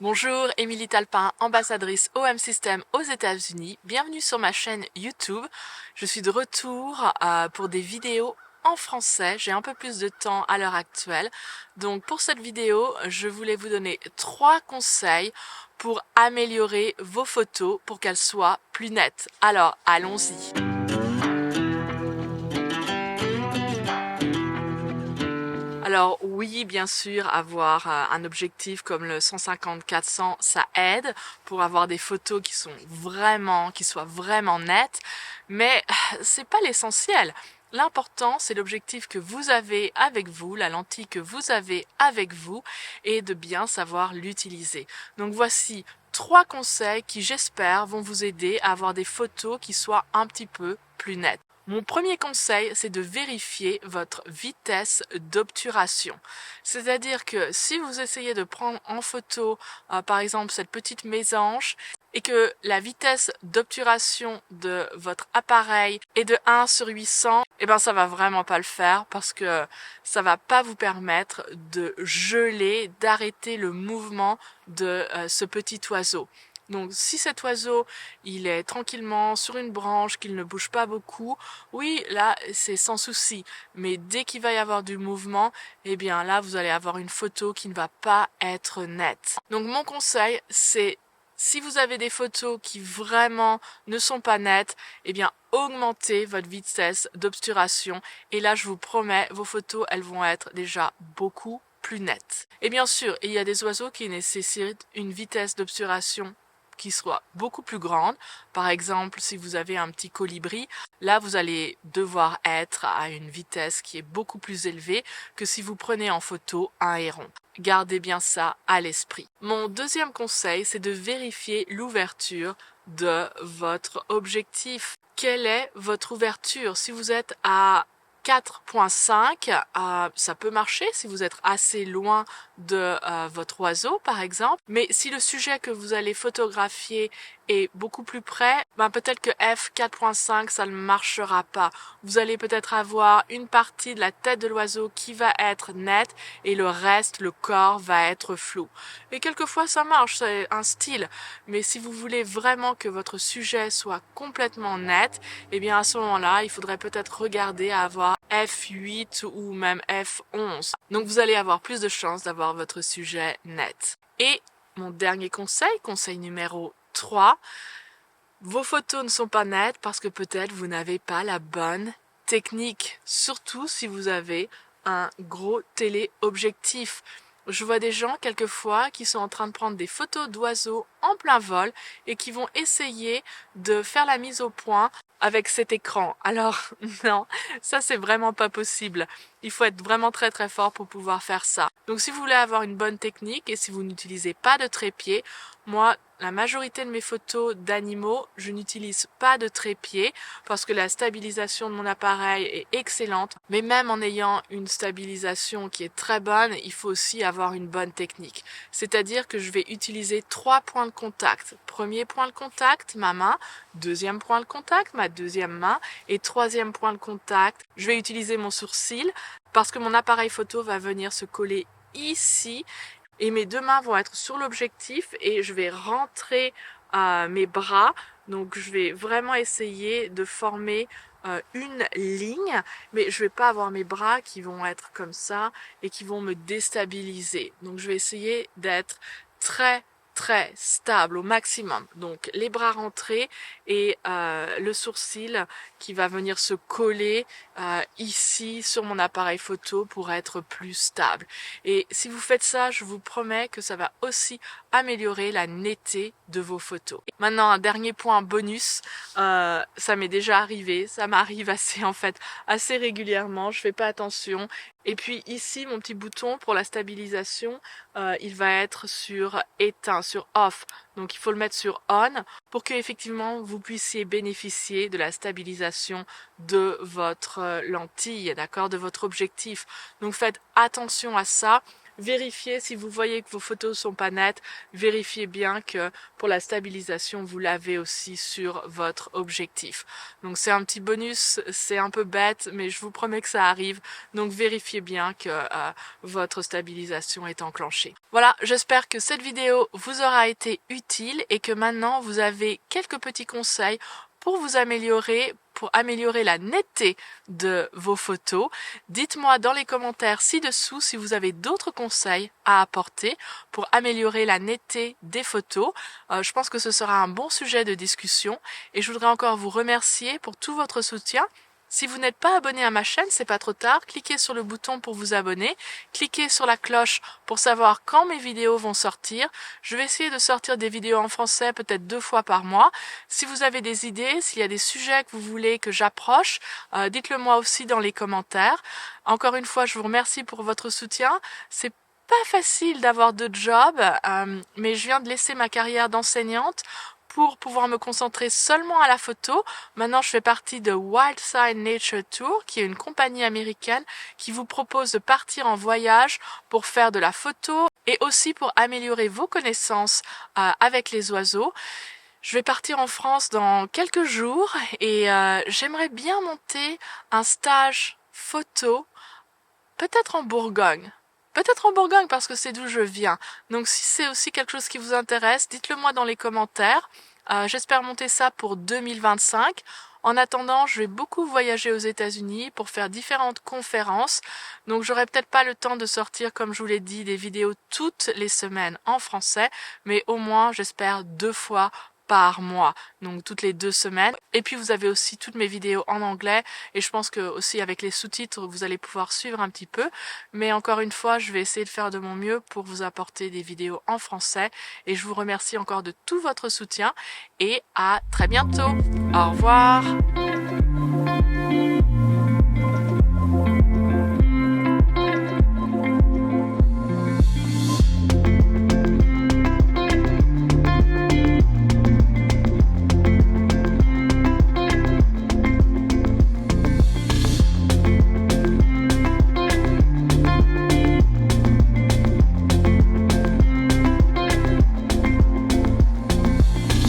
Bonjour, Émilie Talpin, ambassadrice OM System aux États-Unis. Bienvenue sur ma chaîne YouTube. Je suis de retour pour des vidéos en français. J'ai un peu plus de temps à l'heure actuelle. Donc pour cette vidéo, je voulais vous donner 3 conseils pour améliorer vos photos pour qu'elles soient plus nettes. Alors, allons-y. Alors oui, bien sûr, avoir un objectif comme le 150-400, ça aide pour avoir des photos qui soient vraiment nettes, mais c'est pas l'essentiel. L'important, c'est l'objectif que vous avez avec vous, la lentille que vous avez avec vous, et de bien savoir l'utiliser. Donc voici 3 conseils qui, j'espère, vont vous aider à avoir des photos qui soient un petit peu plus nettes. Mon premier conseil, c'est de vérifier votre vitesse d'obturation. C'est-à-dire que si vous essayez de prendre en photo, par exemple, cette petite mésange, et que la vitesse d'obturation de votre appareil est de 1 sur 800, eh ben ça va vraiment pas le faire parce que ça va pas vous permettre de geler, d'arrêter le mouvement de ce petit oiseau. Donc si cet oiseau, il est tranquillement sur une branche, qu'il ne bouge pas beaucoup, oui, là, c'est sans souci. Mais dès qu'il va y avoir du mouvement, eh bien là, vous allez avoir une photo qui ne va pas être nette. Donc mon conseil, c'est si vous avez des photos qui vraiment ne sont pas nettes, eh bien augmentez votre vitesse d'obturation. Et là, je vous promets, vos photos, elles vont être déjà beaucoup plus nettes. Et bien sûr, il y a des oiseaux qui nécessitent une vitesse d'obturation qui soit beaucoup plus grande. Par exemple, si vous avez un petit colibri, là vous allez devoir être à une vitesse qui est beaucoup plus élevée que si vous prenez en photo un héron. Gardez bien ça à l'esprit. Mon deuxième conseil, c'est de vérifier l'ouverture de votre objectif. Quelle est votre ouverture? Si vous êtes à 4.5, ça peut marcher si vous êtes assez loin de votre oiseau par exemple, mais si le sujet que vous allez photographier est beaucoup plus près, ben peut-être que f 4.5 ça ne marchera pas. Vous allez peut-être avoir une partie de la tête de l'oiseau qui va être nette et le reste, le corps, va être flou. Et quelquefois ça marche, c'est un style, mais si vous voulez vraiment que votre sujet soit complètement net, eh bien à ce moment-là, il faudrait peut-être regarder à avoir f8 ou même f11. Donc vous allez avoir plus de chances d'avoir votre sujet net. Et mon dernier conseil, conseil numéro 3, vos photos ne sont pas nettes parce que peut-être vous n'avez pas la bonne technique, surtout si vous avez un gros téléobjectif. Je vois des gens quelquefois qui sont en train de prendre des photos d'oiseaux en plein vol et qui vont essayer de faire la mise au point avec cet écran. Alors non, ça c'est vraiment pas possible. Il faut être vraiment très très fort pour pouvoir faire ça. Donc si vous voulez avoir une bonne technique et si vous n'utilisez pas de trépied, moi la majorité de mes photos d'animaux, je n'utilise pas de trépied parce que la stabilisation de mon appareil est excellente. Mais même en ayant une stabilisation qui est très bonne, il faut aussi avoir une bonne technique. C'est-à-dire que je vais utiliser 3 points de contact. Premier point de contact, ma main. Deuxième point de contact, ma deuxième main. Et troisième point de contact, je vais utiliser mon sourcil parce que mon appareil photo va venir se coller ici et mes deux mains vont être sur l'objectif et je vais rentrer mes bras. Donc je vais vraiment essayer de former une ligne, mais je vais pas avoir mes bras qui vont être comme ça et qui vont me déstabiliser. Donc je vais essayer d'être très très stable au maximum. Donc les bras rentrés et le sourcil qui va venir se coller ici sur mon appareil photo pour être plus stable. Et si vous faites ça, je vous promets que ça va aussi améliorer la netteté de vos photos. Maintenant, un dernier point bonus, ça m'est déjà arrivé, ça m'arrive assez régulièrement, je fais pas attention. Et puis ici, mon petit bouton pour la stabilisation, il va être sur éteint, sur off. Donc il faut le mettre sur on pour que effectivement vous puissiez bénéficier de la stabilisation de votre lentille, d'accord, de votre objectif. Donc faites attention à ça. vérifiez si vous voyez que vos photos sont pas nettes, vérifiez bien que pour la stabilisation, vous l'avez aussi sur votre objectif. Donc c'est un petit bonus, c'est un peu bête, mais je vous promets que ça arrive. Donc vérifiez bien que votre stabilisation est enclenchée. Voilà, j'espère que cette vidéo vous aura été utile et que maintenant vous avez quelques petits conseils pour vous améliorer, pour améliorer la netteté de vos photos. Dites-moi dans les commentaires ci-dessous si vous avez d'autres conseils à apporter pour améliorer la netteté des photos. Je pense que ce sera un bon sujet de discussion et je voudrais encore vous remercier pour tout votre soutien. Si vous n'êtes pas abonné à ma chaîne, c'est pas trop tard, cliquez sur le bouton pour vous abonner, cliquez sur la cloche pour savoir quand mes vidéos vont sortir. Je vais essayer de sortir des vidéos en français peut-être 2 fois par mois. Si vous avez des idées, s'il y a des sujets que vous voulez que j'approche, dites-le moi aussi dans les commentaires. Encore une fois, je vous remercie pour votre soutien. C'est pas facile d'avoir 2 jobs, mais je viens de laisser ma carrière d'enseignante pour pouvoir me concentrer seulement à la photo. Maintenant, je fais partie de Wildside Nature Tour, qui est une compagnie américaine qui vous propose de partir en voyage pour faire de la photo et aussi pour améliorer vos connaissances avec les oiseaux. Je vais partir en France dans quelques jours et j'aimerais bien monter un stage photo, peut-être en Bourgogne. Peut-être en Bourgogne parce que c'est d'où je viens. Donc si c'est aussi quelque chose qui vous intéresse, dites-le moi dans les commentaires. J'espère monter ça pour 2025. En attendant, je vais beaucoup voyager aux États-Unis pour faire différentes conférences. Donc j'aurai peut-être pas le temps de sortir, comme je vous l'ai dit, des vidéos toutes les semaines en français, mais au moins j'espère 2 fois par mois, donc toutes les 2 semaines. Et puis vous avez aussi toutes mes vidéos en anglais et je pense que aussi avec les sous-titres vous allez pouvoir suivre un petit peu. Mais encore une fois, je vais essayer de faire de mon mieux pour vous apporter des vidéos en français et je vous remercie encore de tout votre soutien et à très bientôt. Au revoir.